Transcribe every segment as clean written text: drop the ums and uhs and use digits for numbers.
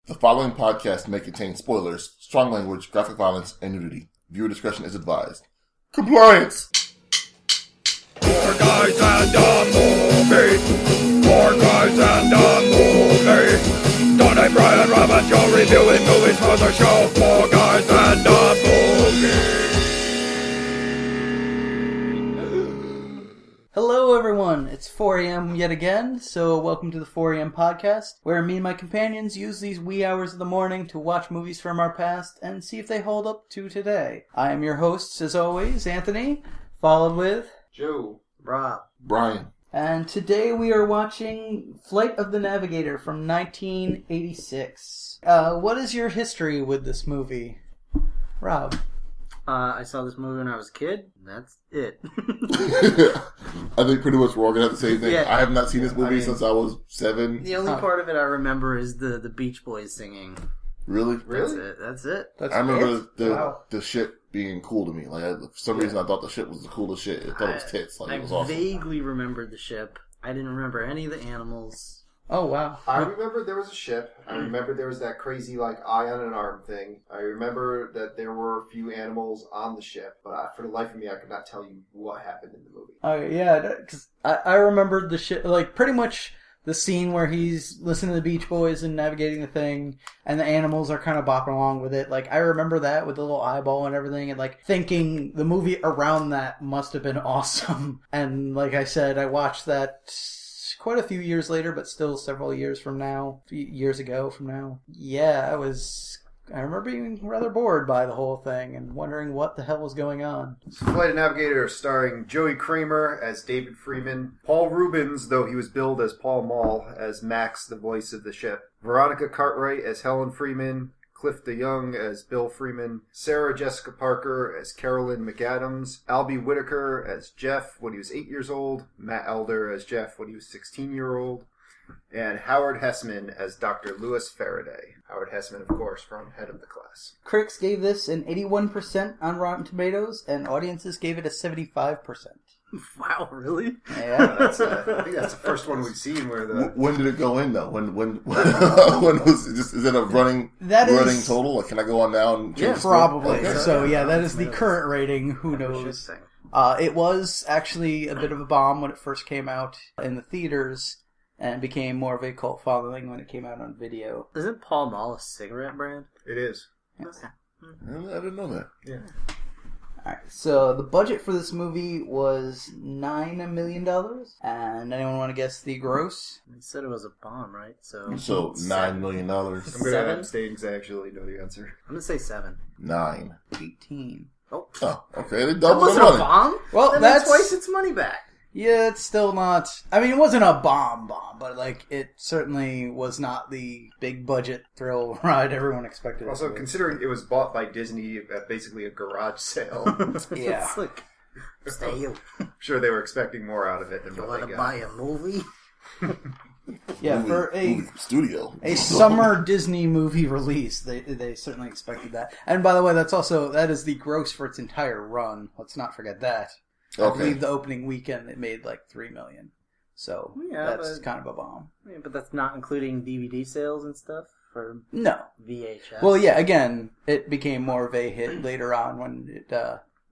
The following podcast may contain spoilers, strong language, graphic violence, and nudity. Viewer discretion is advised. Compliance! Four guys and a movie. Four guys and a movie. Donnie, Brian, Rob, and Joe reviewing movies for the show. Four guys and a movie. Hello everyone, it's 4 a.m. yet again, so welcome to the 4 a.m. podcast, where me and my companions use these wee hours of the morning to watch movies from our past and see if they hold up to today. I am your host, as always, Anthony, followed with... Joe. Rob. Brian. And today we are watching Flight of the Navigator from 1986. What is your history with this movie? Rob? I saw this movie when I was a kid. That's it. I think pretty much we're all going to have the same thing. Yeah. I have not seen this movie since I was 7. The only part of it I remember is the Beach Boys singing. Really? That's it. I remember the shit being cool to me. Like, for some reason I thought the shit was the coolest shit. I thought it was tits. Like, it was awesome. I vaguely remembered the ship. I didn't remember any of the animals. Oh, wow. I remember there was a ship. I remember there was that crazy, eye on an arm thing. I remember that there were a few animals on the ship, but for the life of me, I could not tell you what happened in the movie. Oh, yeah, because I remembered the shit, pretty much the scene where he's listening to the Beach Boys and navigating the thing, and the animals are kind of bopping along with it. I remember that with the little eyeball and everything, and, thinking the movie around that must have been awesome. And, like I said, I watched that quite a few years later, but still several years from now. Years ago from now. Yeah, I remember being rather bored by the whole thing and wondering what the hell was going on. Flight of Navigator starring Joey Kramer as David Freeman, Paul Rubens, though he was billed as Paul Mall, as Max, the voice of the ship, Veronica Cartwright as Helen Freeman, Cliff DeYoung as Bill Freeman, Sarah Jessica Parker as Carolyn McAdams, Albie Whitaker as Jeff when he was 8 years old, Matt Elder as Jeff when he was 16-year-old, and Howard Hessman as Dr. Louis Faraday. Howard Hessman, of course, from Head of the Class. Critics gave this an 81% on Rotten Tomatoes, and audiences gave it a 75%. Wow, really? Yeah. I think that's the first one we've seen where the... When did it go in, though? When was it? Is it a running total? Can I go on now and change probably. Okay. So, that is the current rating. Who knows? It was actually a bit of a bomb when it first came out in the theaters, and became more of a cult following when it came out on video. Isn't Paul Mall a cigarette brand? It is. Yes. I didn't know that. Yeah. Alright, so the budget for this movie was $9 million. And anyone want to guess the gross? He said it was a bomb, right? So $9 million. I'm going to abstain because I actually know the answer. I'm going to say 7. 9. 18. Oh, okay. They that doubled the wasn't money. a bomb? Well, then that's twice its money back. Yeah, it's still not... I mean, it wasn't a bomb, but, it certainly was not the big budget thrill ride everyone expected. Also, considering it was bought by Disney at basically a garage sale, Yeah. It's stay I'm sure they were expecting more out of it than You what want they to got. buy a movie? Yeah, for a studio. A summer Disney movie release, they certainly expected that. And by the way, that is the gross for its entire run. Let's not forget that. I believe the opening weekend it made $3 million. So that's kind of a bomb. Yeah, but that's not including DVD sales and stuff for VHS. Well, yeah, again, it became more of a hit later on when it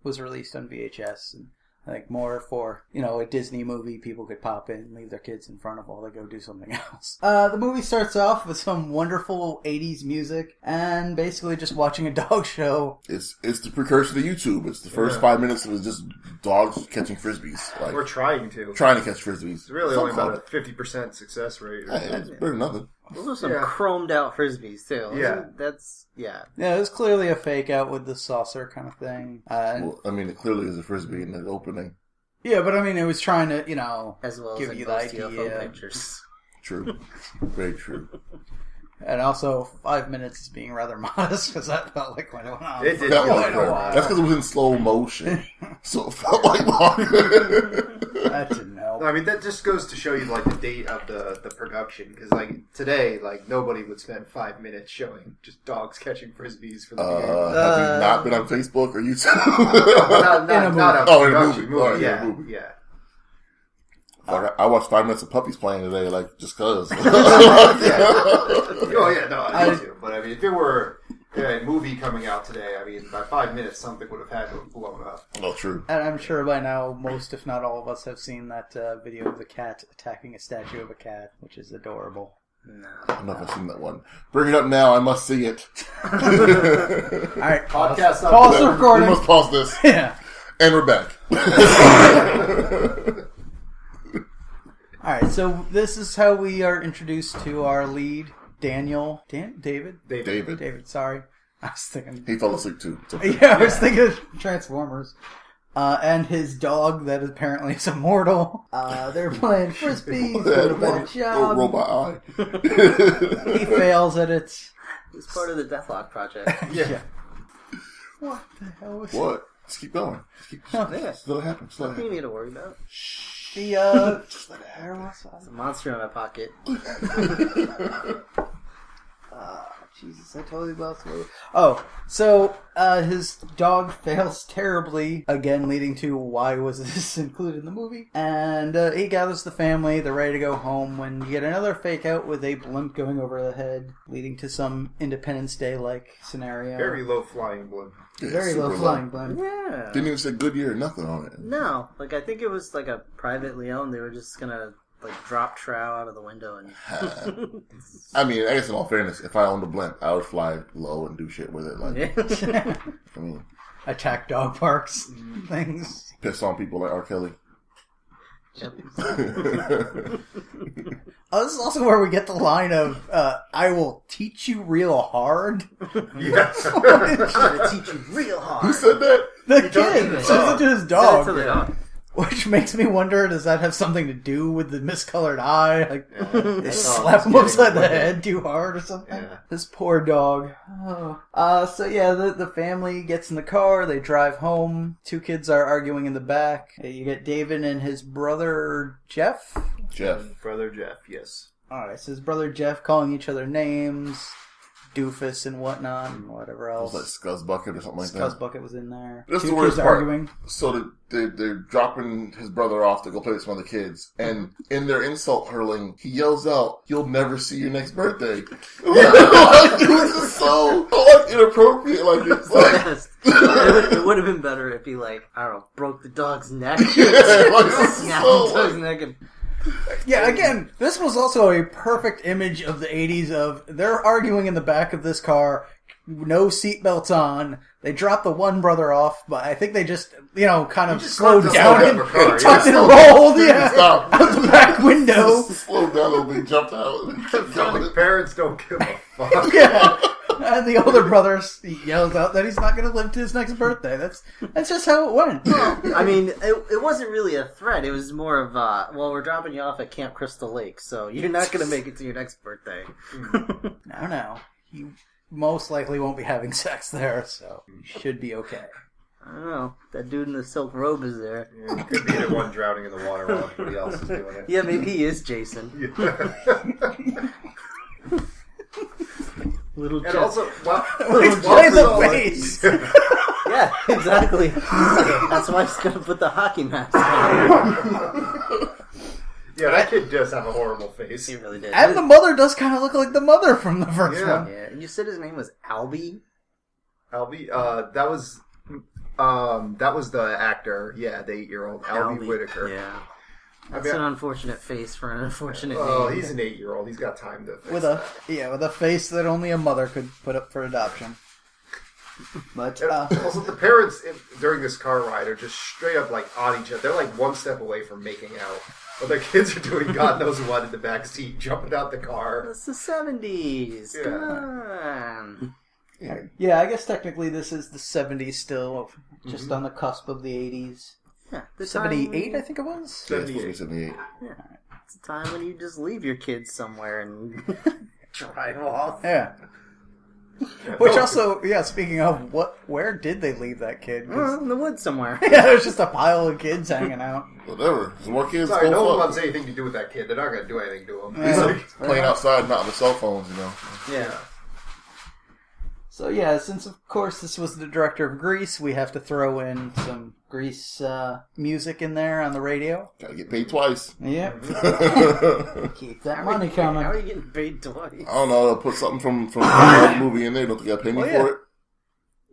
was released on VHS. And I think more for, a Disney movie people could pop in and leave their kids in front of while they go do something else. The movie starts off with some wonderful 80s music and basically just watching a dog show. It's the precursor to YouTube. It's the first 5 minutes of just dogs catching frisbees. We're trying to. Trying to catch frisbees. It's really only about a 50% success rate. It's better than nothing. Those are some chromed out frisbees too. Yeah, it was clearly a fake out with the saucer kind of thing. It clearly is a frisbee in the opening. Yeah, but it was trying to, as well give as you the idea. UFO pictures. True. Very true. And also, 5 minutes is being rather modest, because that felt like when it went on. It did. That's because it was in slow motion. So it felt like longer. That didn't help. I mean, that just goes to show you, the date of the production. Because, today, nobody would spend 5 minutes showing just dogs catching frisbees for the game. Have you not been on Facebook or YouTube? Not a production movie. In a movie. Yeah. Like, I watched 5 minutes of puppies playing today, like, just cause. Oh, yeah, no, I do too. But, I mean, if there were a movie coming out today, I mean, by 5 minutes, something would have had to have blown up. Oh, true. And I'm sure by now, most, if not all of us, have seen that video of the cat attacking a statue of a cat, which is adorable. No. I don't know if I've seen that one. Bring it up now. I must see it. All right, Podcast pause the recording. We must pause this. Yeah. And we're back. All right, so this is how we are introduced to our lead, David. David. Sorry, I was thinking. He fell asleep too. It's okay. Yeah, I was thinking of Transformers. And his dog that apparently is immortal. They're playing frisbee. Doing a better job. Robot eye. He fails at it. It's part of the Deathlock project. Yeah. What the hell was What? Just keep going. Just let it happen. Just let it Nothing you happen. need to worry about. Just let it happen. There's a monster in my pocket. Jesus, I totally lost it. Oh, so his dog fails terribly, again leading to why was this included in the movie? And he gathers the family, they're ready to go home when you get another fake out with a blimp going over the head, leading to some Independence Day-like scenario. Very low-flying blimp. Yeah, Very super low-flying blimp. Yeah. Didn't even say Goodyear or nothing on it. No, like I think it was like a privately owned. They were just gonna like drop trow out of the window and. I mean, I guess in all fairness, if I owned a blimp, I would fly low and do shit with it. Like, Yeah. I mean, Attack dog parks, things. piss on people like R. Kelly. Yep. Oh, this is also where we get the line of, I will teach you real hard. Yeah. I'm gonna teach you real hard. Who said that? The kid says it to his Said it dog. to the dog. Which makes me wonder, does that have something to do with the miscolored eye? Like, they slap it's him upside getting the wicked. head too hard or something? Yeah. This poor dog. Oh. So yeah, the family gets in the car, they drive home. 2 kids are arguing in the back. You get David and his brother Jeff. Jeff. Brother Jeff, yes. Alright, so his brother Jeff calling each other names. Doofus and whatnot, and whatever It else. was like Scuzz Bucket or something like Scuzz that. Bucket was in there. That's 2 the worst kids part. arguing. So they're dropping his brother off to go play with some other kids, and in their insult hurling, he yells out, "You'll never see your next birthday." Like, it was just so like, inappropriate. Like it's like It would have been better if he like I don't know broke the dog's neck. like, it's Snapped so, the dog's like, neck and. Yeah, again, this was also a perfect image of the 80s of they're arguing in the back of this car, no seatbelts on. They drop the one brother off, but I think they just, kind of slowed tucked down us and out of the car, tucked and yeah. rolled, Stop. out the back window. slowed down a little bit, jumped out. Kept going. Parents don't give a fuck. Yeah. And the older brother yells out that he's not going to live to his next birthday. That's just how it went. I mean, it wasn't really a threat. It was more of, well, we're dropping you off at Camp Crystal Lake, so you're not going to make it to your next birthday. No. You most likely won't be having sex there, so you should be okay. I don't know. That dude in the silk robe is there. Yeah, it could be the one drowning in the water while everybody else is doing it. Yeah, maybe he is Jason. Little And Jeff. also, Play the face. Yeah, exactly. That's why he's going to put the hockey mask on. yeah, that kid does have a horrible face. He really did. And the mother does kind of look like the mother from the first Yeah. one. Yeah, and you said his name was Albie? Albie, that was the actor. Yeah, the 8-year-old Albie Whitaker. Yeah. I That's mean, an unfortunate face for an unfortunate oh, name. he's an 8-year-old. He's got time to fix With a face that only a mother could put up for adoption. But And also, the parents during this car ride are just straight up like on each other. They're like one step away from making out. But the kids are doing God knows what in the back seat, jumping out the car. It's the 70s. Yeah. Come on. yeah, I guess technically this is the 70s still, just on the cusp of the 80s. Yeah, the 78, time, I think it was. Yeah, it's supposed to be 78. It's a time when you just leave your kids somewhere and drive off. Yeah. Which also, speaking of, where did they leave that kid? 'Cause- In the woods somewhere. yeah, there's just a pile of kids hanging out. Whatever. There's more kids. Sorry, go no one fuck. wants anything to do with that kid. They're not going to do anything to him. Yeah. Playing outside, not on the cell phones, Yeah. So yeah, since of course this was the director of Grease, we have to throw in some Grease music in there on the radio. Gotta get paid twice. Yep. Keep that money How coming. are you getting paid twice? I don't know. They'll put something from the movie in there. Don't they gotta pay me for it?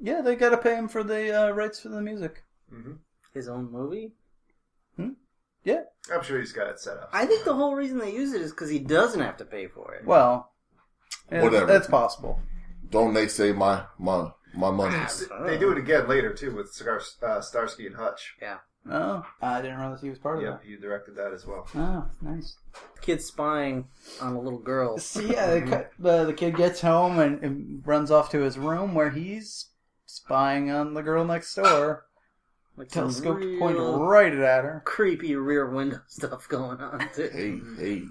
Yeah, they gotta pay him for the rights for the music. Mm-hmm. His own movie? Yeah. I'm sure he's got it set up. I think the whole reason they use it is because he doesn't have to pay for it. Well, Whatever. That's possible. Don't they say my money? They do it again later, too, with Starsky and Hutch. Yeah. Oh, I didn't realize he was part of Yeah, he directed that as well. that. Oh, nice. Kid spying on a little girl. So yeah, the kid gets home and runs off to his room where he's spying on the girl next door. Like Telescope some pointed real right at her. creepy rear window stuff going on, too. Hey.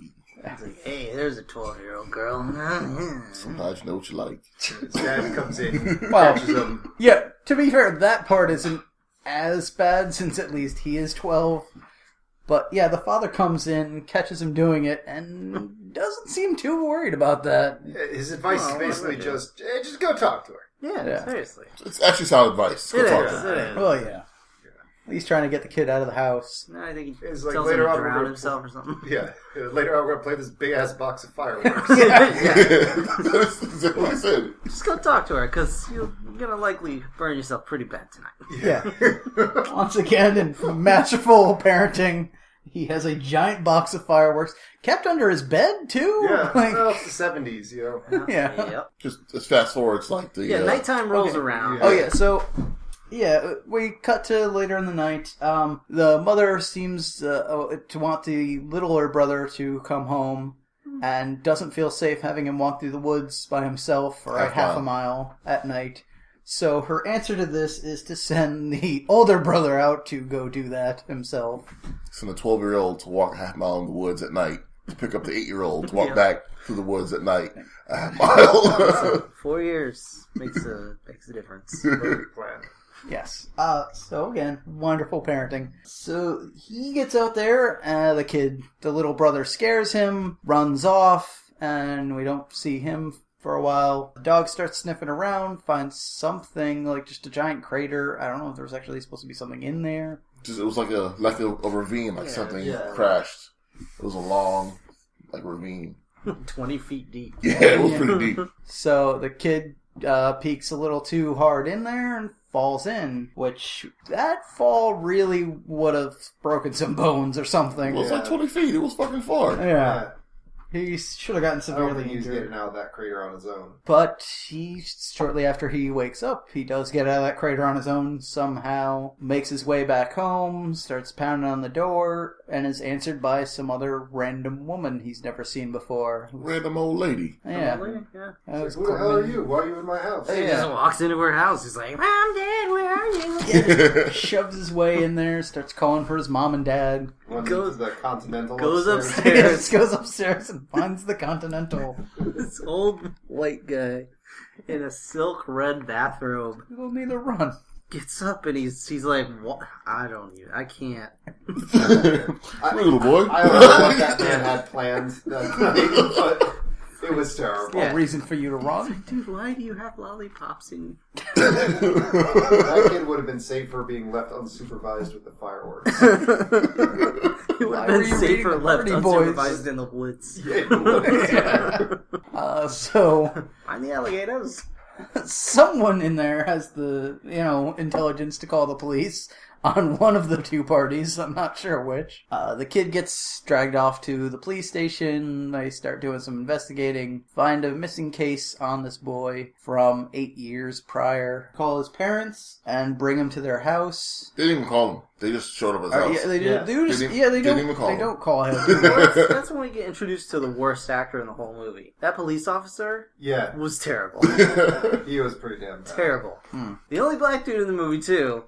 It's like, hey, there's a 12-year-old girl. Sometimes you know what you like. His dad comes in, Well, catches him. yeah, to be fair, that part isn't as bad since at least he is 12. But yeah, the father comes in, catches him doing it, and doesn't seem too worried about that. His advice is basically just go talk to her. Yeah, seriously. It's actually sound advice. Go It talk is, to her. it is. Well, yeah. He's trying to get the kid out of the house. No, I think he It's like tells later him to on we're drown gonna- himself or something. Yeah. Later on, we're going to play this big-ass box of fireworks. That's exactly what I said. Just go talk to her, because you're going to likely burn yourself pretty bad tonight. Yeah. Once again, in masterful parenting, he has a giant box of fireworks kept under his bed, too? Yeah. Like, Well, it's the 70s, you know. yeah. Yep. Just fast forward. It's like the Yeah, nighttime rolls around. Yeah. Oh, yeah, so... Yeah, we cut to later in the night. The mother seems to want the littler brother to come home and doesn't feel safe having him walk through the woods by himself for half a mile at night. So her answer to this is to send the older brother out to go do that himself. Send a 12-year-old to walk a half mile in the woods at night to pick up the 8-year-old to walk back through the woods at night a half mile. 4 years makes a difference. Perfect plan. Yes. So again, wonderful parenting. So he gets out there, the little brother scares him, runs off, and we don't see him for a while. The dog starts sniffing around, finds something, like just a giant crater. I don't know if there was actually supposed to be something in there. It was like a ravine, like something crashed. It was a long, ravine. 20 feet deep. Yeah, it was pretty deep. So the kid peeks a little too hard in there and falls in, which that fall really would have broken some bones or something. It was like 20 feet. It was fucking far. Yeah. He should have gotten I don't severely think he's injured. getting out of that crater on his own. But shortly after he wakes up, he does get out of that crater on his own somehow, makes his way back home, starts pounding on the door, and is answered by some other random woman he's never seen before. Random old lady. Yeah. Yeah. That was Who the hell are Courtney. you? Why are you in my house? He just walks into her house. He's like, Mom, Dad, where are you? Yeah, shoves his way in there, starts calling for his mom and dad. Goes the Continental. Goes Yes, goes upstairs and finds the Continental. This old white guy in a silk red bathrobe He'll need a run. gets up and he's like, what? I can't. Little boy. I don't know what that man had planned that night, but it was terrible. A reason for you to run. Dude, why do you have lollipops in? That kid would have been safer being left unsupervised with the fireworks. It would Why have were been you reading safer the left Hardy Boys? unsupervised in the woods. So Find the alligators. someone in there has the, intelligence to call the police on one of the two parties. I'm not sure which. The kid gets dragged off to the police station. They start doing some investigating. Find a missing case on this boy from 8 years prior. Call his parents and bring him to their house. They didn't even call him. They just showed up at his house. Yeah, they do. Yeah. They Didn't even call him. don't call him. Well, that's when we get introduced to the worst actor in the whole movie. That police officer Yeah, was terrible. he was pretty damn bad. Terrible. The only black dude in the movie, too,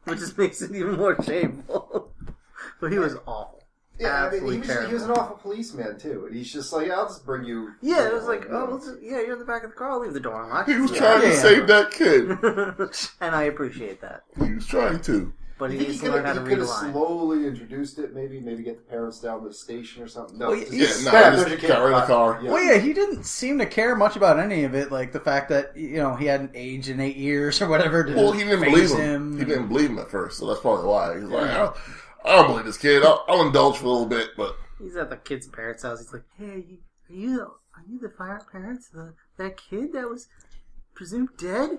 which just makes it even more shameful. But he was awful. Yeah, Absolutely terrible. he was an awful policeman, too. And he's just like, I'll just bring you... Yeah, it was like, you're in the back of the car, I'll leave the door unlocked. He was trying to save that kid. And I appreciate that. He was trying to. but he You think needs to learn how to he read could a have line. slowly introduced it, maybe get the parents down to the station or something. No, Well, just- Yeah, He's- no, bam, he there's your just kid. got right in the car. Yeah. Well, yeah, he didn't seem to care much about any of it, like the fact that he hadn't aged in 8 years or whatever. To Well, he didn't phase believe him. He and- didn't believe him at first, so that's probably why. He's like, I don't believe this kid. I'll indulge for a little bit, but He's at the kid's parents' house. He's like, "Hey, are you the fire parents? That kid that was presumed dead?"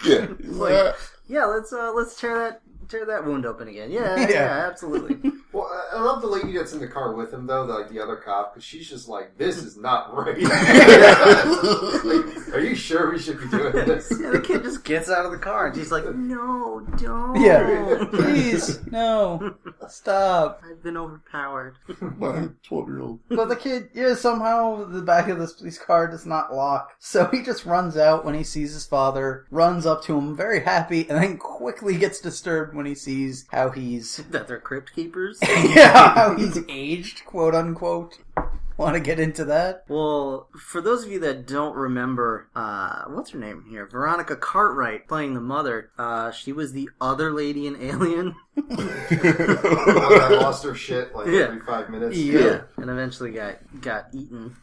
yeah. He's like, Yeah, let's tear that wound open again. Yeah, Yeah. yeah, absolutely. Well, I love the lady that's in the car with him, though, like the other cop, because she's just like, this is not right. Like, are you sure we should be doing this? And the kid just gets out of the car and she's like, "No, don't. Yeah, please, no, stop. I've been overpowered." my 12-year-old. But the kid, somehow the back of this police car does not lock. So he just runs out when he sees his father, runs up to him very happy, and then quickly gets disturbed when he sees how he's, That they're crypt keepers. how he's aged, quote unquote. Want to get into that? Well, for those of you that don't remember, what's her name here? Veronica Cartwright playing the mother. She was the other lady in Alien. I lost her shit like Yeah. every 5 minutes. Yeah. And eventually got eaten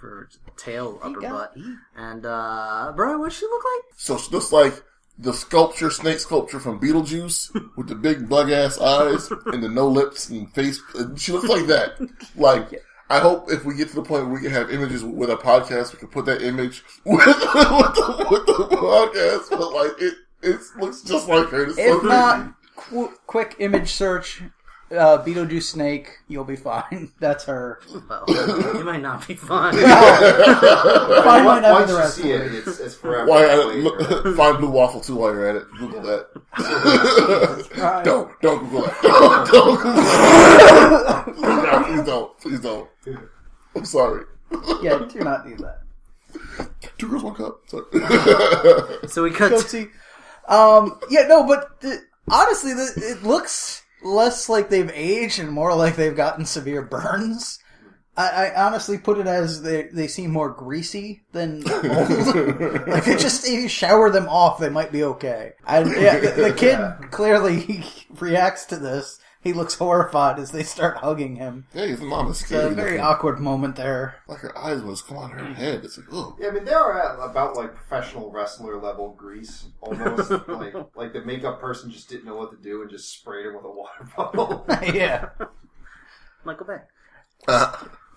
for tail upper butt. And, Brian, what'd she look like? So she looks like the snake sculpture from Beetlejuice with the big bug ass eyes and the no lips and face. She looks like that. Like, I hope if we get to the point where we can have images with our podcast, we can put that image with the podcast. But like, it looks just like her. It's so If creepy. not, quick image search, Beetlejuice snake, you'll be fine. That's her. Well, you might not be fine. Fine might not be Once the you rest see of it, it. it's forever. Why, later. find Blue Waffle too while you're at it. Google that. Right. Don't Google that. Don't Google that. Please don't. I'm sorry. Yeah, do not do that. 2 girls, 1 cup. Sorry. So we cut. Goatsy. But honestly, it looks less like they've aged and more like they've gotten severe burns. I honestly put it as they seem more greasy than old. Like, if you shower them off, they might be okay. And yeah, the kid clearly reacts to this. He looks horrified as they start hugging him. Yeah, his mom is It's scary. a very looking. awkward moment there. Like her eyes was come out of her head. It's like, oh. Yeah, I mean, they are at about like professional wrestler level grease, almost. like the makeup person just didn't know what to do and just sprayed him with a water bottle. Yeah. Michael Bay.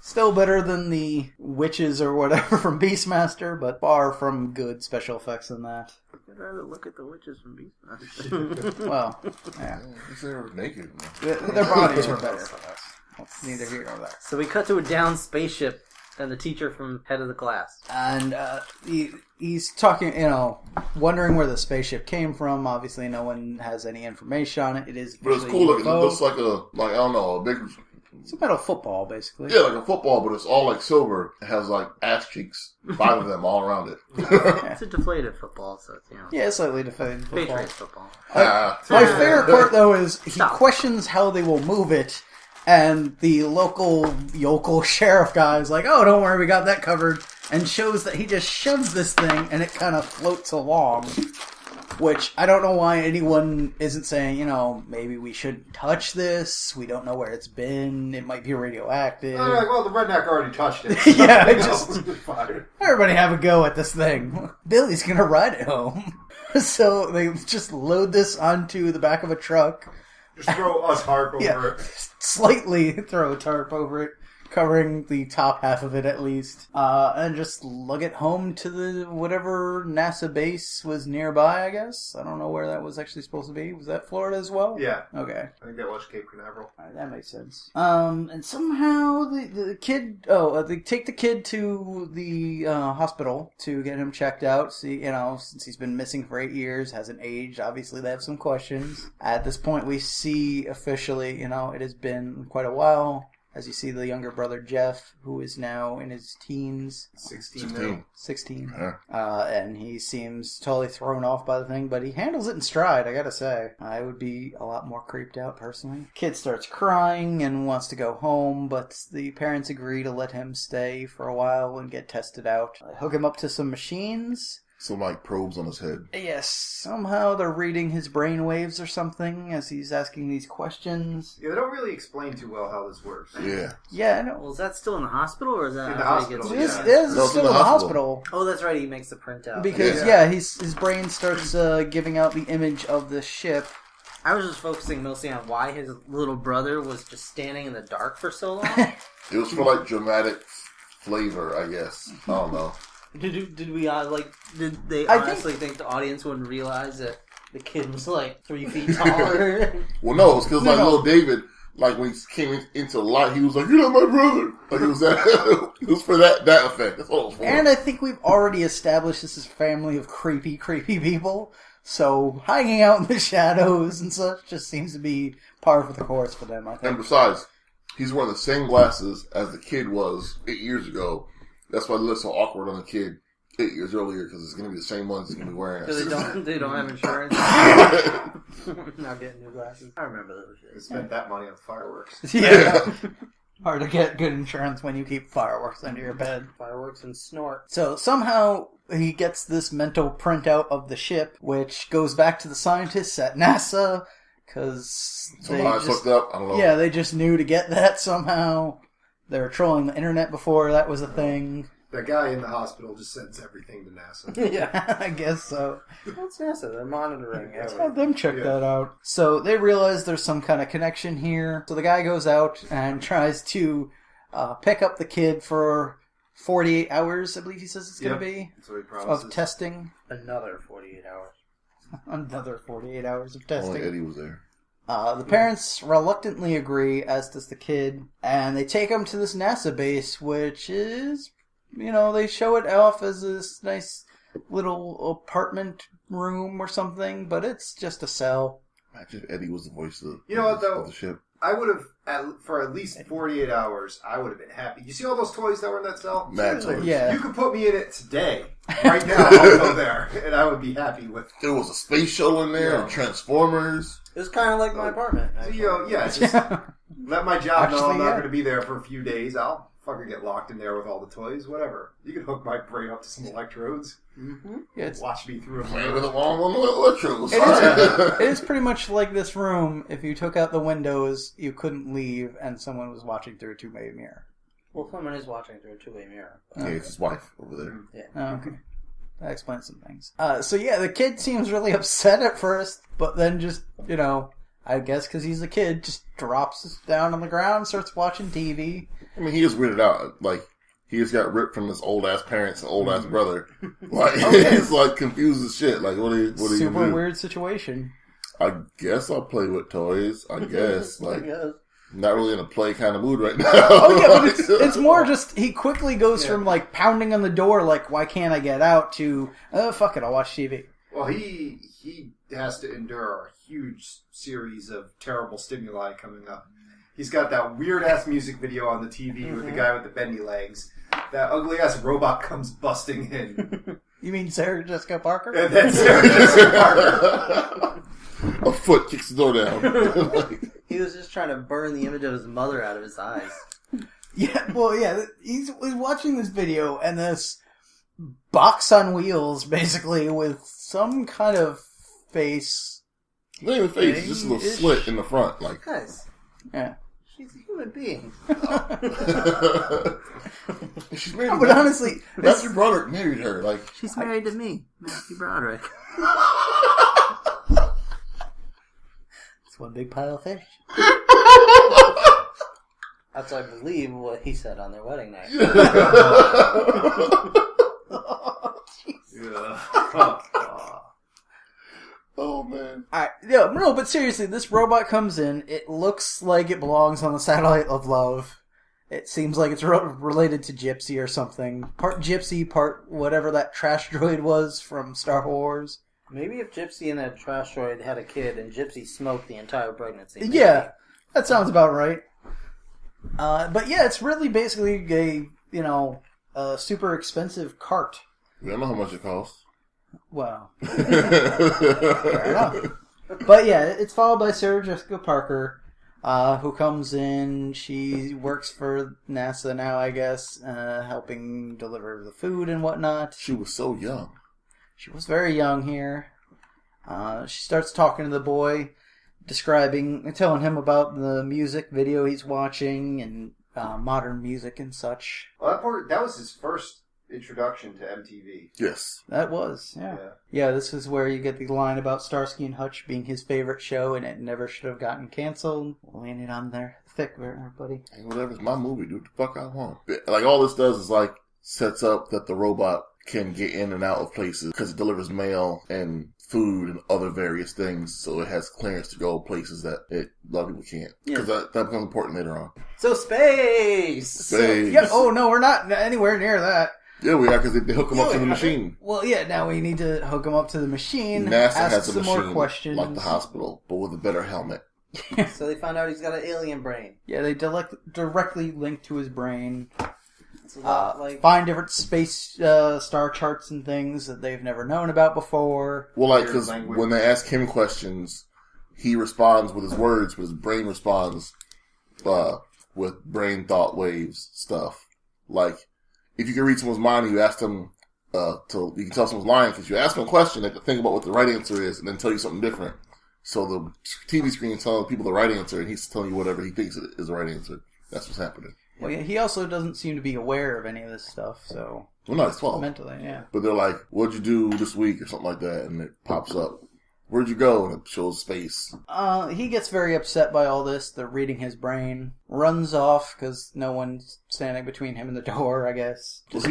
Still better than the witches or whatever from Beastmaster, but far from good special effects in that. I'd rather look at the witches from Beastmaster. Well, yeah. They're naked. Their bodies were better for us. That's neither here nor there. So we cut to a downed spaceship and the teacher from head of the class. And he's talking, wondering where the spaceship came from. Obviously, no one has any information on it. It is But it's visually cool looking. It UFO. looks like I don't know, a big, It's a metal football, basically. yeah, like a football, but it's all like silver. It has like ass cheeks, 5 of them all around it. It's a deflated football, so it's, Yeah, slightly defending football. Patriots football. My favorite part, though, is he Stop. questions how they will move it, and the local yokel sheriff guy is like, "Oh, don't worry, we got that covered," and shows that he just shoves this thing, and it kind of floats along. Which, I don't know why anyone isn't saying, maybe we shouldn't touch this, we don't know where it's been, it might be radioactive. They're like, well, the redneck already touched it. Yeah, You it know, just- fine. Everybody have a go at this thing. Billy's gonna ride it home. So they just load this onto the back of a truck, Just throw a tarp over Yeah. it. slightly throw a tarp over it, covering the top half of it at least, and just lug it home to the whatever NASA base was nearby, I guess. I don't know where that was actually supposed to be. Was that Florida as well? Yeah. Okay. I think that was Cape Canaveral. Alright, that makes sense. And somehow the kid, they take the kid to the hospital to get him checked out. See, since he's been missing for 8 years, hasn't aged. Obviously, they have some questions. At this point, we see officially, it has been quite a while. As you see the younger brother Jeff, who is now in his teens. 16. 16. Yeah. And he seems totally thrown off by the thing, but he handles it in stride, I gotta say. I would be a lot more creeped out, personally. Kid starts crying and wants to go home, but the parents agree to let him stay for a while and get tested out. Hook him up to some machines. some like probes on his head. Yes, somehow they're reading his brainwaves or something as he's asking these questions. Yeah, they don't really explain too well how this works. Yeah. Yeah, I know. Well, is that still in the hospital, or is that In the after he hospital, gets- yeah. This is No, it's still in in the the hospital. hospital. Oh, that's right. He makes the printout. Because, his brain starts giving out the image of the ship. I was just focusing mostly on why his little brother was just standing in the dark for so long. It was for like dramatic flavor, I guess. I don't know. Did they I honestly think the audience wouldn't realize that the kid was like 3 feet taller? Well, no, it's because No, no. little David, like when he came into the light, he was like, "You're not my brother." Like it was that. It was for that effect. That's all it was for. And I think we've already established this is a family of creepy people. So hanging out in the shadows and such just seems to be par for the course for them, I And think. besides, he's wearing the same glasses as the kid was 8 years ago. That's why it looks so awkward on the kid 8 years earlier, because it's going to be the same ones he's going to be wearing. Because they don't have insurance. Not getting new glasses. I remember those They shit. spent that money on fireworks. Yeah. Hard to get good insurance when you keep fireworks under your bed. Fireworks and snort. So somehow he gets this mental printout of the ship, which goes back to the scientists at NASA, because Somehow it's hooked up. I don't know. yeah, they just knew to get that somehow. They were trolling the internet before that was a thing. That guy in the hospital just sends everything to NASA. Yeah. I guess so. That's NASA. They're monitoring Let's everything. have them check Yeah. that out. So they realize there's some kind of connection here. So the guy goes out and tries to pick up the kid for 48 hours, I believe he says it's going to be, That's what he promises. of testing. Another 48 hours. Another 48 hours of Only testing. Eddie was there. The parents reluctantly agree, as does the kid, and they take him to this NASA base, which is, they show it off as this nice little apartment room or something, but it's just a cell. Imagine if Eddie was the voice of, You know what, though? of the ship. I would have, for at least 48 hours, I would have been happy. You see all those toys that were in that cell? Mad toys. Yeah. You could put me in it today. Right now, I'll go there. And I would be happy with There was a space shuttle in there, Yeah. and Transformers. It was kind of like my apartment. Actually. just let my job know Actually, I'm not yeah. going to be there for a few days. I'll fucking get locked in there with all the toys, whatever. You can hook my brain up to some electrodes. Mm-hmm. Yeah, it's, Watch me through a Playing with a long one electrodes. it is pretty much like this room. If you took out the windows, you couldn't leave, and someone was watching through a two-way mirror. Well, someone is watching through a two-way mirror. Yeah, it's his wife over there. Yeah. Oh, okay. That explains some things. So yeah, the kid seems really upset at first, but then just, I guess because he's a kid, just drops down on the ground, starts watching TV. I mean, he is weirded out. Like, he just got ripped from his old-ass parents and old-ass brother. Like, he's, like, confused as shit. Like, what are you Super gonna do? weird situation. I guess I'll play with toys. I guess. I Like, guess. not really in a play kind of mood right now. Oh yeah, but it's more just, he quickly goes from, like, pounding on the door, like, why can't I get out, to, fuck it, I'll watch TV. Well, he has to endure a huge series of terrible stimuli coming up. He's got that weird-ass music video on the TV with the guy with the bendy legs. That ugly-ass robot comes busting in. You mean Sarah Jessica Parker? And then Sarah Jessica Parker. A foot kicks the door down. Like, He was just trying to burn the image of his mother out of his eyes. Yeah, well, yeah, he's watching this video, and this box on wheels, basically, with some kind of face. not even face, it's just a little slit in the front. Like, Guys, Yeah. she's a human being. she's married. But honestly, this, Matthew Broderick married her. Like, She's married to me, Matthew Broderick. it's one big pile of fish. That's, I believe, what he said on their wedding night. oh man. Alright, yeah, no, but seriously, this robot comes in. It looks like it belongs on the satellite of love. It seems like it's related to Gypsy or something. Part Gypsy, part whatever that trash droid was from Star Wars. Maybe if Gypsy and that trash droid had a kid and Gypsy smoked the entire pregnancy. maybe. Yeah, that sounds about right. But yeah, it's really basically a super expensive cart. We don't know how much it costs. Well, fair enough. But yeah, it's followed by Sarah Jessica Parker, who comes in. She works for NASA now, I guess, helping deliver the food and whatnot. She was so young. She was very young here. She starts talking to the boy, telling him about the music video he's watching and modern music and such. Well, that was his first introduction to MTV. Yes. That was, yeah. This is where you get the line about Starsky and Hutch being his favorite show and it never should have gotten canceled. Landing on there thick there, buddy. Hey, whatever, it's my movie. Do what the fuck I want. Like, all this does is, like, sets up that the robot can get in and out of places because it delivers mail and food and other various things, so it has clearance to go places that a lot of people can't. Because that becomes important later on. So space! Oh, no, we're not anywhere near that. Yeah, we are, because they hook them up to the machine. Well, yeah, now we need to hook them up to the machine. NASA ask has a some machine more questions. like the hospital, but with a better helmet. So they found out he's got an alien brain. Yeah, they directly link to his brain. It's a lot find different space star charts and things that they've never known about before. Well, like, because when they ask him questions, he responds with his words, but his brain responds with brain thought waves stuff. Like, if you can read someone's mind and you ask them, you can tell someone's lying because you ask them a question, they can think about what the right answer is and then tell you something different. So the TV screen is telling people the right answer and he's telling you whatever he thinks is the right answer. That's what's happening. Well, yeah, he also doesn't seem to be aware of any of this stuff, so... Well, no, it's 12. Mentally, yeah. But they're like, what'd you do this week or something like that? And it pops up. Where'd you go? And it shows space. He gets very upset by all this. They're reading his brain. Runs off because no one's standing between him and the door, I guess. Well,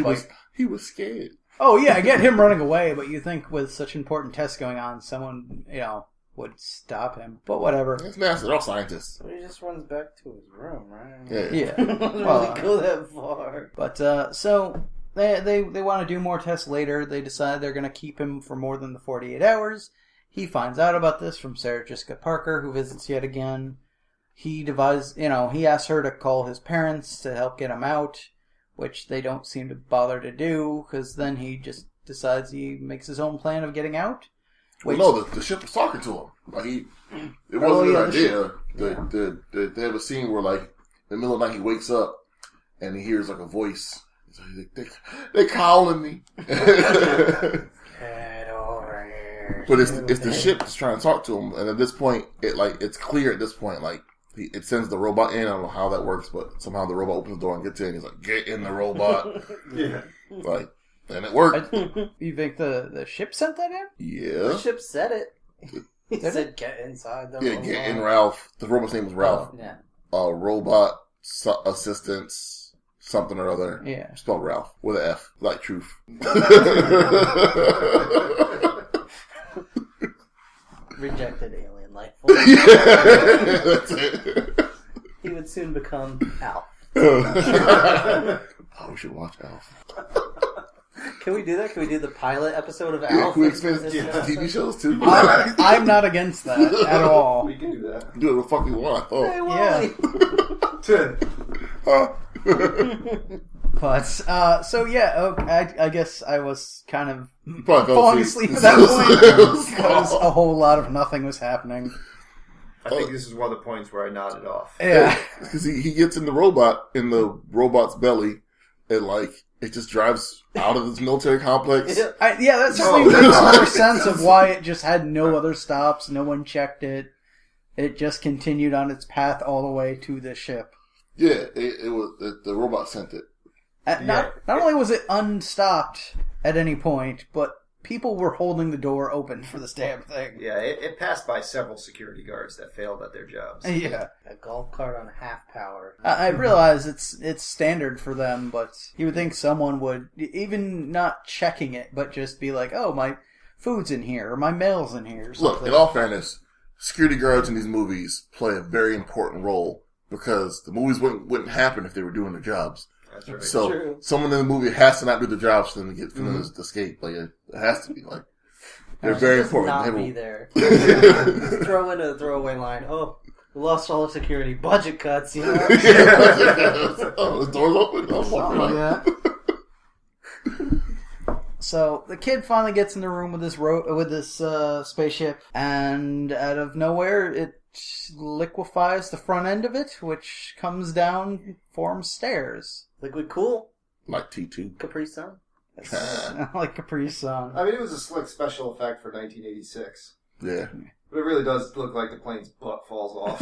he was scared. Oh, yeah, I get him running away, but you think with such important tests going on, someone, would stop him. But whatever. It's NASA. They're all scientists. So he just runs back to his room, right? Yeah. Doesn't really go that far. But, so... They want to do more tests later. They decide they're going to keep him for more than the 48 hours. He finds out about this from Sarah Jessica Parker, who visits yet again. He he asks her to call his parents to help get him out, which they don't seem to bother to do, because then he just decides he makes his own plan of getting out. Well, no, the ship was talking to him. Like, it wasn't an idea. They have a scene where, like, in the middle of the night, he wakes up and he hears, like, a voice. So they're calling me. Get over here. But it's the ship that's trying to talk to him, and at this point, it's clear at this point, like, it sends the robot in. I don't know how that works, but somehow the robot opens the door and gets in. He's like, "Get in the robot." Yeah. Like, and it worked. You think the ship sent that in? Yeah. The ship said it. He said, "Get inside the robot." Get in, Ralph. The robot's name was Ralph. Yeah. Robot assistance. Something or other. Yeah. Spelled Ralph. With an F. Like truth. Rejected alien life form. Yeah, that's it. He would soon become Alf. Oh, we should watch Alf. Can we do that? Can we do the pilot episode of Yeah, Alf? can we expand it to TV shows too? I'm not against that at all. We can do that. Do what the fuck we want. Oh. Hey, Wally. But, I guess I was kind of Probably fell falling asleep at that point because a whole lot of nothing was happening. I think this is one of the points where I nodded off. Yeah. Because he gets in the robot's belly, and, like, it just drives out of this military complex. That certainly makes more sense of why it just had no other stops. No one checked it. It just continued on its path all the way to the ship. Yeah, it was the robot sent it. Not only was it unstopped at any point, but people were holding the door open for this damn thing. Yeah, it passed by several security guards that failed at their jobs. Yeah. A golf cart on half power. I realize it's standard for them, but you would think someone would, even not checking it, but just be like, oh, my food's in here, or my mail's in here. Or something. Look, in all fairness, security guards in these movies play a very important role because the movies wouldn't happen if they were doing their jobs. That's right. So True. someone in the movie has to not do the job for them to get them to escape. Like it has to be like they're very Just important. not They be will- there. Just throw in a throwaway line. Oh, we lost all the security. Budget cuts, you know? Oh, the door's open. Oh, fuck, Something right. like that. So the kid finally gets in the room with this spaceship, and out of nowhere, it liquefies the front end of it, which comes down, forms stairs. Liquid cool. Like T2. Capri Sun. Like Capri Sun. I mean, it was a slick special effect for 1986. Yeah. But it really does look like the plane's butt falls off.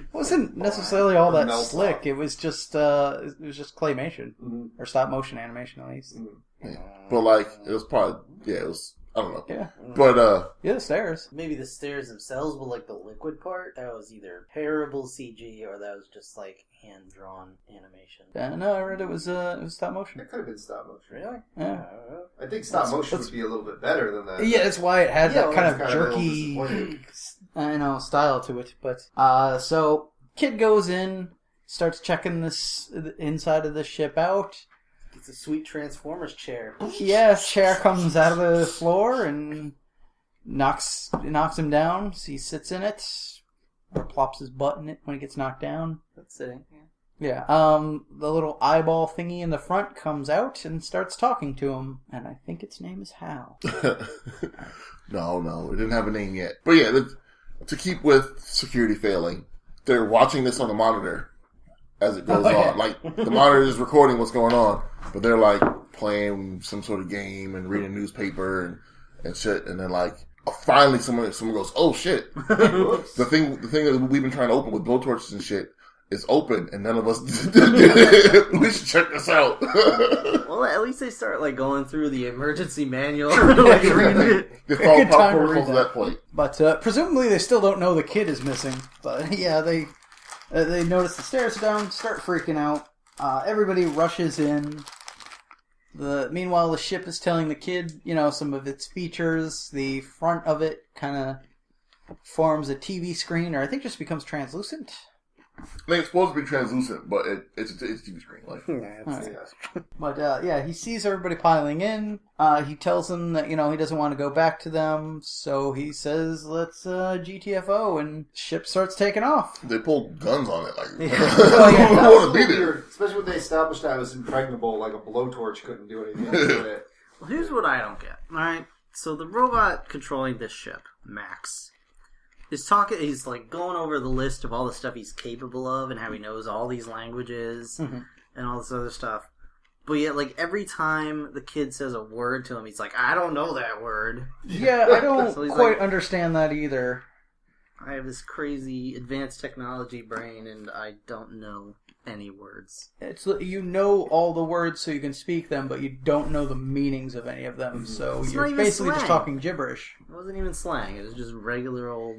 It wasn't necessarily all that Melts slick. off. It was just claymation or stop motion animation at least. Yeah. But like, it was probably, it was, I don't know. Yeah, But, yeah, the stairs. Maybe the stairs themselves, but like the liquid part, that was either terrible CG or that was just like hand drawn animation. No, I read it was stop motion. It could have been stop motion. Really? Yeah, I think stop motion would be a little bit better than that. yeah, that's why it had that kind of that's kinda a little jerky, disappointing. style to it. But so kid goes in, starts checking this inside of the ship out. It's a sweet Transformers chair. Yeah, chair comes out of the floor and knocks him down. So he sits in it, or plops his butt in it when he gets knocked down. That's sitting. Yeah. The little eyeball thingy in the front comes out and starts talking to him, and I think its name is Hal. no, it didn't have a name yet. But yeah, to keep with security failing, they're watching this on the monitor as it goes on. Like, the monitor is recording what's going on, but they're like playing some sort of game and reading a newspaper and shit, and then like, finally someone goes, oh shit. the thing that we've been trying to open with blowtorches and shit is open, and none of us did it. We should check this out. Well, at least they start like going through the emergency manual, like reading it. They follow Good time to protocols read at that point. But presumably they still don't know the kid is missing. But yeah, they notice the stairs are down, start freaking out. Everybody rushes in. Meanwhile, the ship is telling the kid, some of its features. The front of it kind of forms a TV screen, or I think just becomes translucent. I think it's supposed to be translucent, but it's a TV screen. Like, But he sees everybody piling in. He tells them that he doesn't want to go back to them, so he says, "Let's GTFO," and ship starts taking off. they pull guns on it. Like, Oh, yeah. I want to be there. Weird, especially when they established that it was impregnable, like a blowtorch couldn't do anything to it. Well, here's what I don't get. All right, so the robot controlling this ship, Max, is talking. He's like going over the list of all the stuff he's capable of and how he knows all these languages and all this other stuff. But yet, like every time the kid says a word to him, he's like, "I don't know that word." Yeah, I don't So he's quite like- understand that either. I have this crazy advanced technology brain, and I don't know any words. It's all the words so you can speak them, but you don't know the meanings of any of them. So It's you're not even basically just slang. talking gibberish. It wasn't even slang. It was just regular old.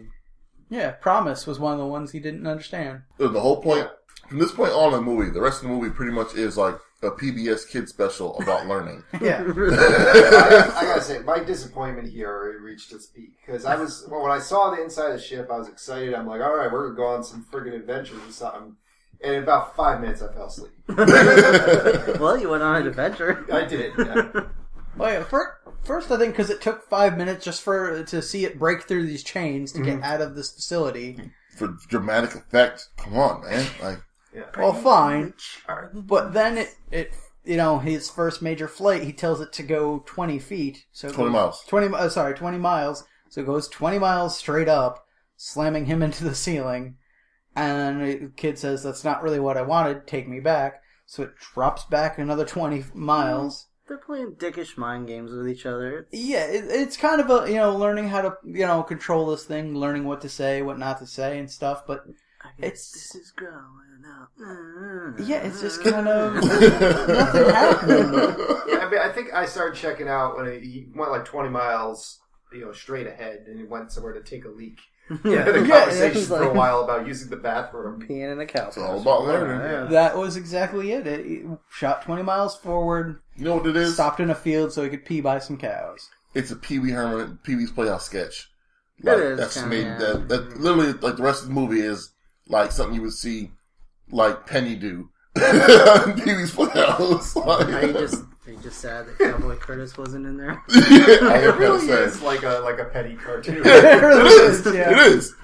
Yeah, Promise was one of the ones he didn't understand. The whole point, from this point on in the movie, the rest of the movie pretty much is like a PBS kid special about learning. Yeah. I gotta say, my disappointment here reached its peak. Because when I saw the inside of the ship, I was excited. I'm like, alright, we're gonna go on some friggin' adventures or something. And in about 5 minutes, I fell asleep. Well, you went on an adventure. I did, yeah. Well, yeah, first I think because it took 5 minutes just to see it break through these chains to get out of this facility. For dramatic effect, come on, man. Like, Well, fine, but then it his first major flight, he tells it to go 20 feet. So 20 miles. 20 miles. So it goes 20 miles straight up, slamming him into the ceiling. And the kid says, "That's not really what I wanted. Take me back." So it drops back another 20 miles. They're playing dickish mind games with each other. Yeah, it's kind of a, learning how to, control this thing, learning what to say, what not to say and stuff, but This is growing up. yeah, it's just kind of nothing happening. Yeah, I mean, I think I started checking out when he went like 20 miles, straight ahead, and he went somewhere to take a leak. Yeah, had a conversation for a while about using the bathroom. Peeing in a cow. it's all about learning. Yeah. That was exactly it. It shot 20 miles forward, You know what it is? stopped in a field so he could pee by some cows. It's a Pee Wee's Playhouse sketch. It Like, is that's kinda, made yeah. that literally, like, the rest of the movie is like something you would see like Penny do. Pee Wee's Playhouse. Like, Are you just sad that Cowboy Curtis wasn't in there? I am It really sad. is like a petty cartoon. It really is, It is.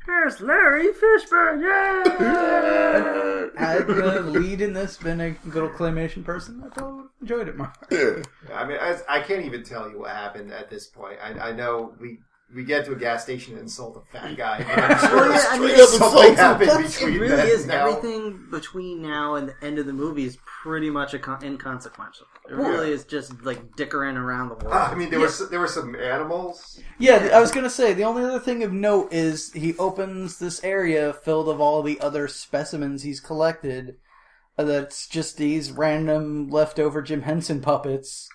Here's Larry Fishburne, yeah! Had the lead in this been a good old claymation person, I probably would have enjoyed it more. Yeah. I mean, I can't even tell you what happened at this point. I know we get to a gas station and insult a fat guy. Well, yeah, I mean, Something happened it between really then is. and now. Everything between now and the end of the movie is pretty much inconsequential. It really is just like dickering around the world. I mean, there were some animals. Yeah, I was gonna say the only other thing of note is he opens this area filled of all the other specimens he's collected. That's just these random leftover Jim Henson puppets.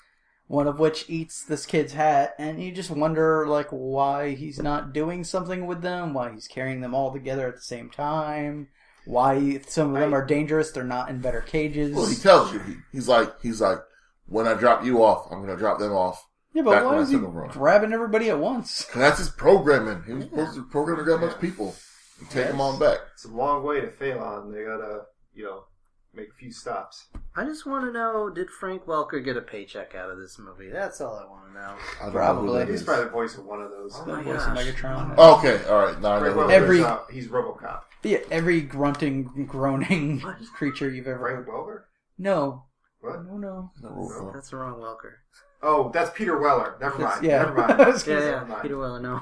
One of which eats this kid's hat, and you just wonder, like, why he's not doing something with them, why he's carrying them all together at the same time, why some of them are dangerous, they're not in better cages. Well, he tells you. He's like, when I drop you off, I'm going to drop them off. Yeah, but why is he grabbing everybody at once? Because that's his programming. He was supposed to program to grab a bunch of people and take them on back. It's a long way to Phelan. They gotta, make a few stops. I just want to know, did Frank Welker get a paycheck out of this movie? That's all I want to know. I don't Probably. know who that He's is. probably the voice of one of those. Oh my Voice gosh. of Megatron. Oh, okay, all right. Now I know Frank who that Welker's, is. he's RoboCop. Yeah, every grunting, groaning creature you've ever Frank heard. Welker? No. What? No. No. That's the wrong Welker. Oh, that's Peter Weller. Never mind. Yeah. Never mind. I was gonna Yeah, say, yeah. Never mind. Peter Weller, no.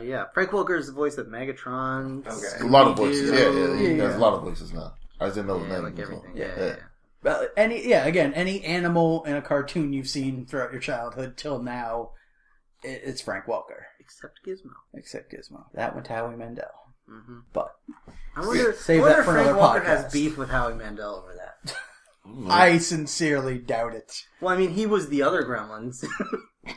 Yeah. Frank Welker is the voice of Megatron. Okay. A lot of voices. Scooby-Doo. Yeah. He has Yeah. a lot of voices now. I just didn't know the Yeah, name. like so. everything. Yeah. Yeah. Well, any animal in a cartoon you've seen throughout your childhood till now, it's Frank Welker. Except Gizmo. Except Gizmo. That went to Howie Mandel. Mm-hmm. But I wonder Save if that for Frank another Welker podcast. has beef with Howie Mandel over that. I sincerely doubt it. Well, I mean, he was the other Gremlins.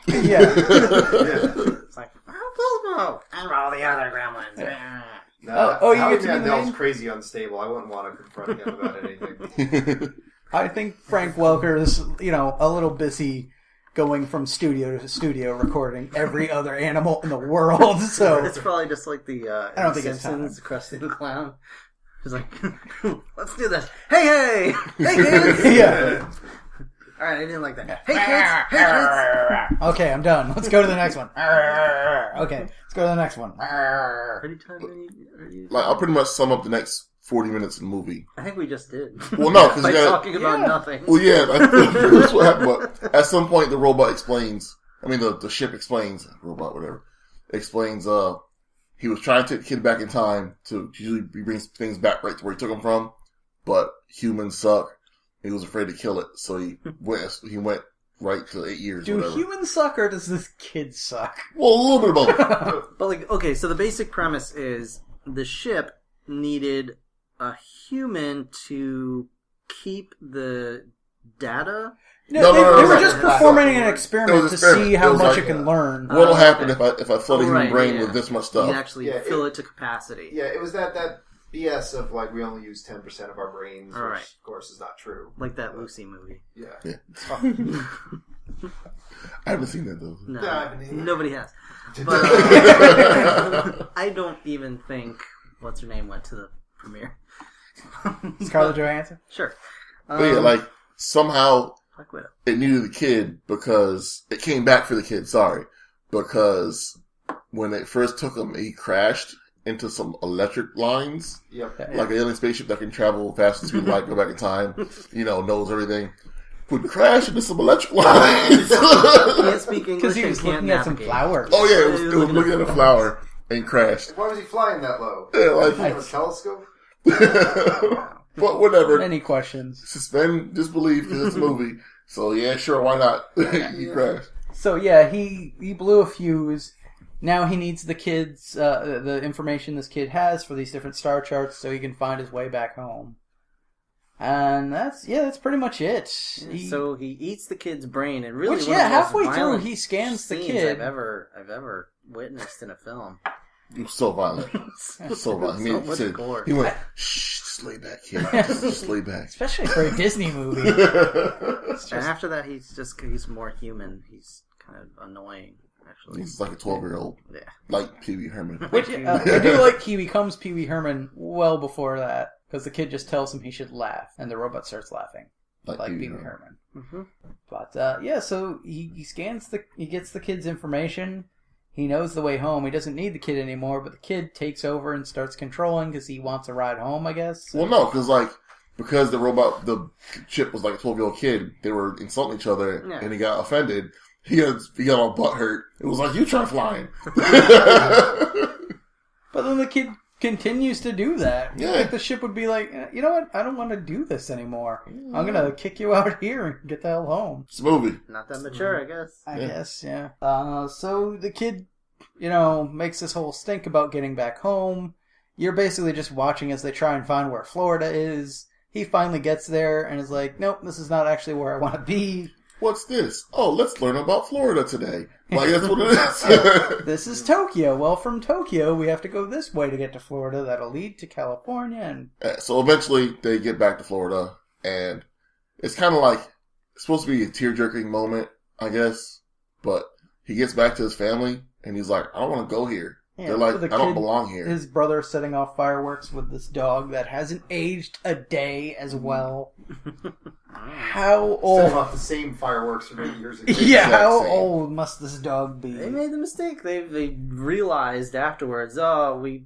Yeah. It's like, Gizmo and all the other Gremlins. Oh, you Howie get to be the Mandel's name? crazy unstable. I wouldn't want to confront him about anything. I think Frank Welker is, a little busy going from studio to studio recording every other animal in the world, so... It's probably just like the I don't think it's Simpsons, Krusty the Clown. He's like, let's do this. Hey, kids! Yeah. All right, I didn't like that. Hey, kids! Okay, I'm done. Let's go to the next one. Okay, let's go to the next one. Anytime any- Like, I'll pretty much sum up the next 40 minutes of the movie. I think we just did. Well, no, because By you got talking about Yeah. nothing. Well, yeah, that's what happened. But at some point, the robot explains. I mean, the ship explains. Robot, whatever, explains. He was trying to take the kid back in time to usually he brings things back right to where he took him from, but humans suck. He was afraid to kill it, so he went right to 8 years. Do whatever. humans suck or does this kid suck? Well, a little bit of both. But like, okay, so the basic premise is the ship needed a human to keep the data. No, No, they no, were no, just no. performing an It experiment was to experiment. see how It was much like, it can learn. What'll happen okay. if I flood a human Right, brain yeah. with this much You stuff? can actually Yeah, fill it to capacity. Yeah, it was that BS of like we only use 10% of our brains, which Right. of course is not true. Like that Lucy movie. Yeah. I haven't seen that though. No, I haven't either. nobody has. But I don't even think what's her name went to the premiere. Scarlett Johansson? Sure. But yeah, like somehow Black Widow. it needed the kid because it came back for the kid. Sorry, because when it first took him, he crashed into some electric lines, Yep. like an alien spaceship that can travel fast as speed of light, go back in time. Knows everything. Would crash into some electric lines. Can't speak English Because he and was can't looking at some navigate. flowers. Oh yeah, it was looking at a flower and crashed. Why was he flying that low? Yeah, like, Did he have a telescope? but whatever. Any questions? Suspend disbelief because it's a movie. So yeah, sure, why not? He crashed. So yeah, he blew a fuse. Now he needs the kid's the information this kid has for these different star charts so he can find his way back home. And that's pretty much it. So he eats the kid's brain, and really, Which, one of the most halfway through violent he scans the scenes kid. I've ever witnessed in a film. He was so violent. So violent. So much gore. He went, shh, just lay back, kid. Just lay back. Especially for a Disney movie. And after that, he's more human. He's kind of annoying, actually. He's like a 12-year-old. Yeah. Like Pee Wee Herman. Which I do like he becomes Pee Wee Herman well before that. Because the kid just tells him he should laugh. And the robot starts laughing. Like Pee Wee Herman. Mm-hmm. But so he gets the kid's information. He knows the way home. He doesn't need the kid anymore, but the kid takes over and starts controlling because he wants a ride home, I guess. Well, no, because the chip was like a 12-year-old kid, they were insulting each other, Yeah. and he got offended. He got all butt hurt. It was like, you try flying. But then the kid continues to do that. Yeah. I think the ship would be like, you know what? I don't want to do this anymore. I'm going to kick you out here and get the hell home. It's a movie. Not that mature, I guess. I guess, yeah. So the kid, makes this whole stink about getting back home. You're basically just watching as they try and find where Florida is. He finally gets there and is like, nope, this is not actually where I want to be. What's this? Oh, let's learn about Florida today. Like, that's what it is. This is Tokyo. Well, from Tokyo, we have to go this way to get to Florida. That'll lead to California. And So eventually they get back to Florida, and it's kind of like, it's supposed to be a tear-jerking moment, I guess, but he gets back to his family, and he's like, I don't want to go here. Yeah, They're like, the I don't kid- belong here. His brother setting off fireworks with this dog that hasn't aged a day as well. How Setting old? off the same fireworks from 8 years ago. Yeah, Exact how same. old must this dog be? They made the mistake. They realized afterwards, oh, we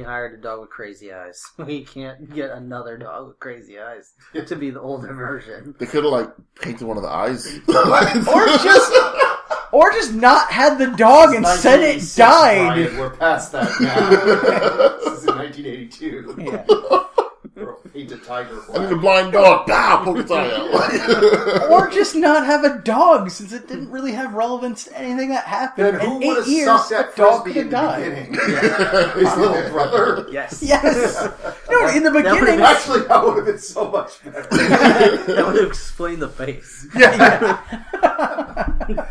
hired a dog with crazy eyes. We can't get another dog with crazy eyes to be the older version. They could have, painted one of the eyes. Or just not had the dog and said it 1986, died. Brian, we're past that now. This is in 1982. Yeah. Or paint a tiger I need a black. blind dog. Bah, poke its eye out. Or just not have a dog, since it didn't really have relevance to anything that happened. Then who In would 8 have years, sucked a at dog frisbee could in have the died. beginning? His little brother. Yes. Yes. No, in the That would've beginning. Actually, that would have been so much better. That would explain the face.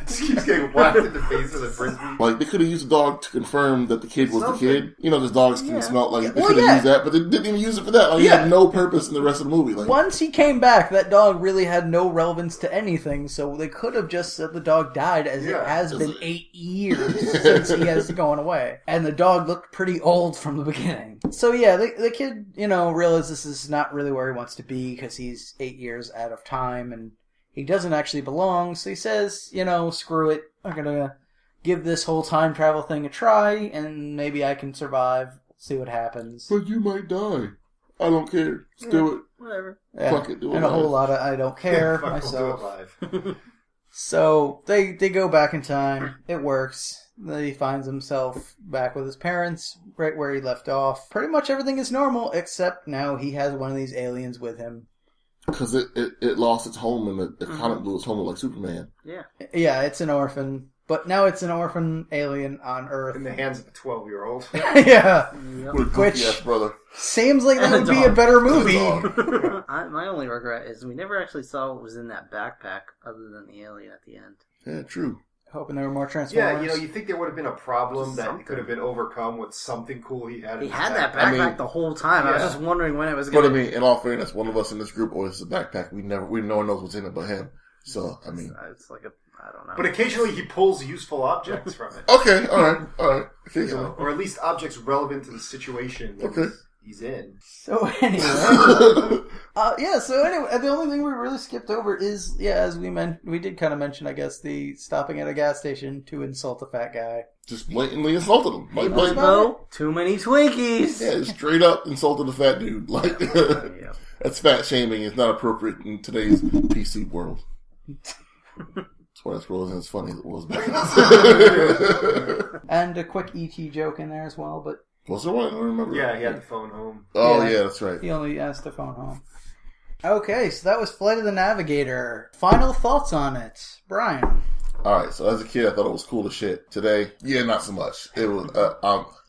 Just keeps getting whacked in the face with a frisbee. They could have used a dog to confirm that the kid was Something. the kid. Because dogs can Yeah. smell. They Well, could have yeah. used that, but they didn't even use it for that. He had no purpose in the rest of the movie. Once he came back, that dog really had no relevance to anything, so they could have just said the dog died, as Yeah, it has been 8 years since he has gone away. And the dog looked pretty old from the beginning. So yeah, the kid, realizes this is not really where he wants to be, because he's 8 years out of time, and he doesn't actually belong, so he says, screw it, I'm gonna give this whole time travel thing a try, and maybe I can survive, see what happens. But you might die. I don't care. Just do it. Whatever. Yeah, Fuck it, do it and a whole live. lot of I don't care Fuck, we'll myself. do it live. So they go back in time. It works. He finds himself back with his parents, right where he left off. Pretty much everything is normal, except now he has one of these aliens with him. Because it lost its home, and it kind of blew its home like Superman. Yeah. Yeah, it's an orphan, but now it's an orphan alien on Earth. In the hands of a 12-year-old. Yeah, What a goofy Which- ass brother. seems like that And a would be a dog. better And a movie. dog. My only regret is we never actually saw what was in that backpack other than the alien at the end. Yeah, true. Hoping there were more Yeah, Transformers. you think there would have been a problem that Something. could have been overcome with something cool he had. He in had his that backpack. backpack the whole time. I was Yeah. just wondering when it was But going I mean, in all fairness, one of us in this group always has a backpack. No one knows what's in it but him. So, I mean. It's like I don't know. But occasionally he pulls useful objects from it. Okay, alright. Occasionally. Or at least objects relevant to the situation that Okay. he's in. So anyway, the only thing we really skipped over is, as we did kind of mention, I guess, the stopping at a gas station to insult a fat guy. Just blatantly insulted him. Hey, Blatant- Bo, too many Twinkies. yeah, just straight up insulted a fat dude. Yeah. That's fat shaming. It's not appropriate in today's PC world. That's why this world isn't as funny as it was back then. And a quick ET joke in there as well, but Was there one? I don't remember. Yeah, he had the phone home. Oh, Yeah. yeah, that's right. he only asked to phone home. Okay, so that was Flight of the Navigator. Final thoughts on it, Brian? Alright, so as a kid, I thought it was cool as shit. Today, yeah, not so much. It was,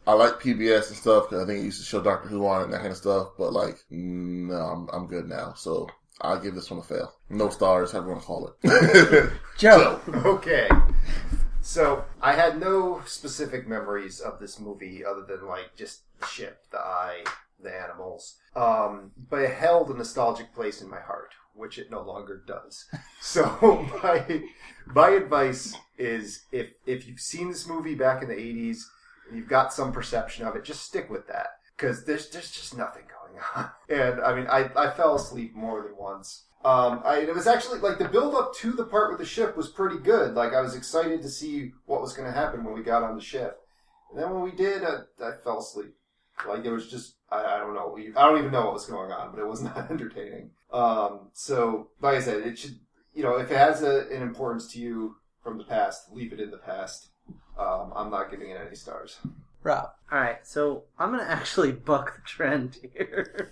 I like PBS and stuff, because I think it used to show Doctor Who on it and that kind of stuff, but no, I'm good now. So, I'll give this one a fail. No stars, however you want to call it. Joe. Okay. So, I had no specific memories of this movie other than, just the ship, the eye, the animals. But it held a nostalgic place in my heart, which it no longer does. So, my advice is, if you've seen this movie back in the 80s, and you've got some perception of it, just stick with that. Because there's just nothing going on. And, I mean, I fell asleep more than once. It was actually, the build-up to the part with the ship was pretty good. I was excited to see what was going to happen when we got on the ship. And then when we did, I fell asleep. It was just, I don't know. I don't even know what was going on, but it was not entertaining. So, like I said, it should, if it has an importance to you, from the past. Leave it in the past. I'm not giving it any stars. Rob. All right, so I'm gonna actually buck the trend here.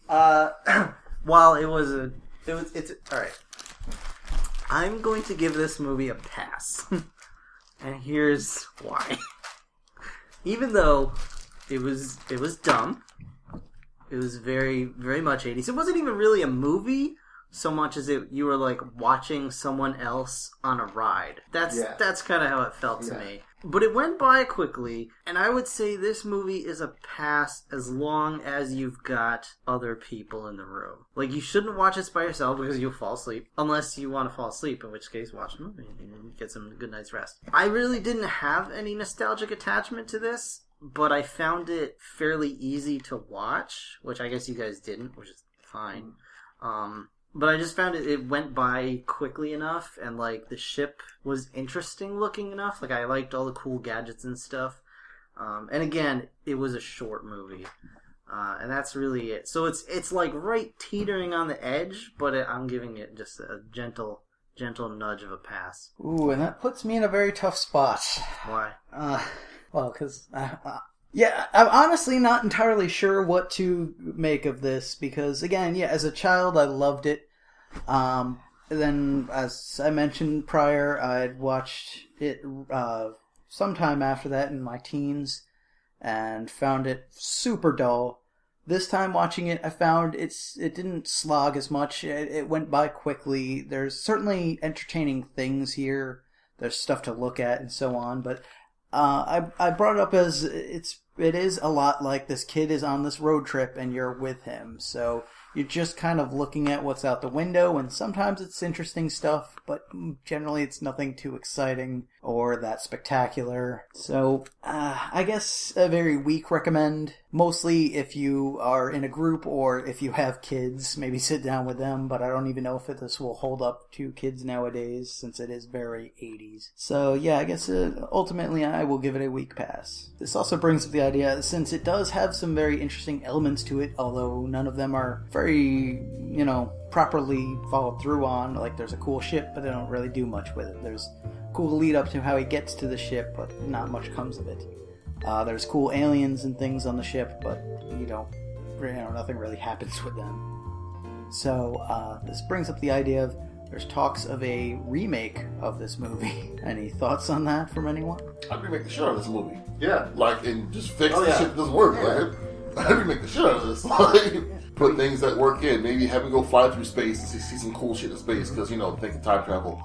While it's all right. I'm going to give this movie a pass, and here's why. Even though it was dumb, it was very very much 80s. It wasn't even really a movie so much as you were like watching someone else on a ride. That's kind of how it felt to me. But it went by quickly, and I would say this movie is a pass as long as you've got other people in the room. Like, you shouldn't watch this by yourself because you'll fall asleep. Unless you want to fall asleep, in which case watch the movie and get some good night's rest. I really didn't have any nostalgic attachment to this, but I found it fairly easy to watch, which I guess you guys didn't, which is fine. But I just found it went by quickly enough, and, like, the ship was interesting looking enough. Like, I liked all the cool gadgets and stuff. And again, it was a short movie. And that's really it. So it's like, right teetering on the edge, but I'm giving it just a gentle nudge of a pass. Ooh, and that puts me in a very tough spot. Why? Well, because... yeah, I'm honestly not entirely sure what to make of this because, again, as a child, I loved it. Then, as I mentioned prior, I'd watched it sometime after that in my teens and found it super dull. This time watching it, I found it didn't slog as much. It went by quickly. There's certainly entertaining things here. There's stuff to look at and so on, but I brought it up as it is a lot like this kid is on this road trip and you're with him. So you're just kind of looking at what's out the window, and sometimes it's interesting stuff, but generally it's nothing too exciting or that spectacular. So I guess a very weak recommend. Mostly if you are in a group or if you have kids, maybe sit down with them, but I don't even know if this will hold up to kids nowadays since it is very 80s. So yeah, I guess ultimately I will give it a weak pass. This also brings up the idea, since it does have some very interesting elements to it, although none of them are very, properly followed through on. Like, there's a cool ship, but they don't really do much with it. There's cool lead up to how he gets to the ship, but not much comes of it. There's cool aliens and things on the ship, but nothing really happens with them. So this brings up the idea of there's talks of a remake of this movie. Any thoughts on that from anyone? I'd remake the shit out of this movie. Yeah. And just fix the shit that doesn't work. Yeah. I'd remake the shit out of this. Put things that work in. Maybe have him go fly through space and see some cool shit in space because, think of time travel.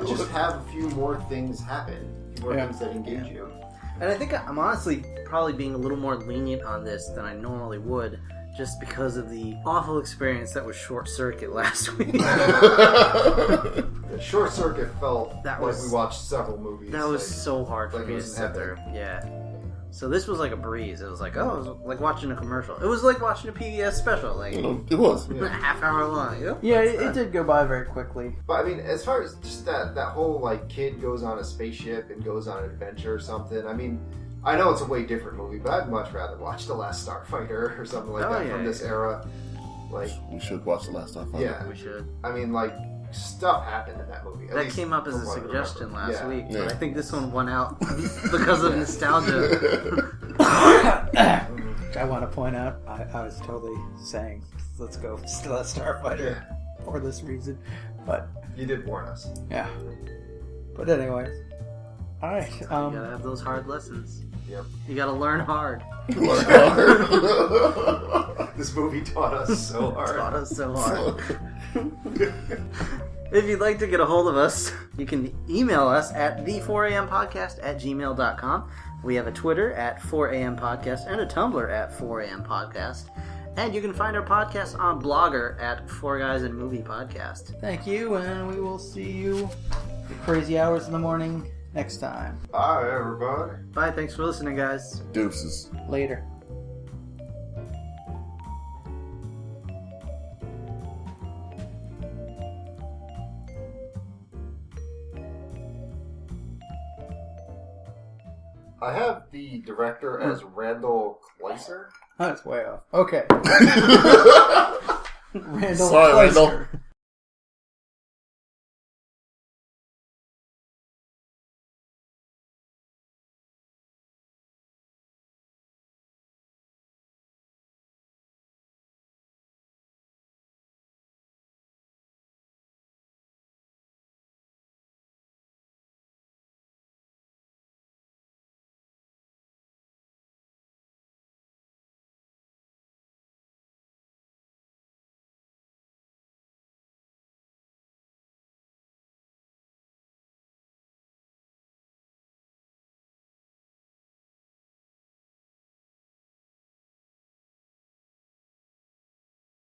Just have a few more things happen. A few more things that engage you. And I think I'm honestly probably being a little more lenient on this than I normally would, just because of the awful experience that was Short Circuit last week. Short Circuit felt like we watched several movies. That was so hard for me to sit through. Yeah. So this was like a breeze. It was like, it was like watching a commercial. It was like watching a PBS special. Like, it was. A half hour long. Yeah, it did go by very quickly. But I mean, as far as just that whole like kid goes on a spaceship and goes on an adventure or something, I mean, I know it's a way different movie, but I'd much rather watch The Last Starfighter or something like that from this era. Like, we should watch The Last Starfighter. Yeah, we should. I mean, like, stuff happened in that movie. That came up as a suggestion last week, but I think this one won out because of nostalgia. I want to point out, I was totally saying, let's go to The Starfighter for this reason, but... You did warn us. Yeah. But anyway. Alright. You gotta have those hard lessons. Yep. You gotta learn hard. This movie taught us so hard. If you'd like to get a hold of us, you can email us at the4ampodcast@gmail.com. We have a Twitter at 4ampodcast and a Tumblr at 4ampodcast. And you can find our podcast on Blogger at 4guysandmoviepodcast. Thank you, and we will see you at crazy hours in the morning next time. Bye, everybody. Bye, thanks for listening, guys. Deuces. Later. I have the director as Randall Kleiser. That's way off. Okay. Randall Sorry, Kleiser. Randall.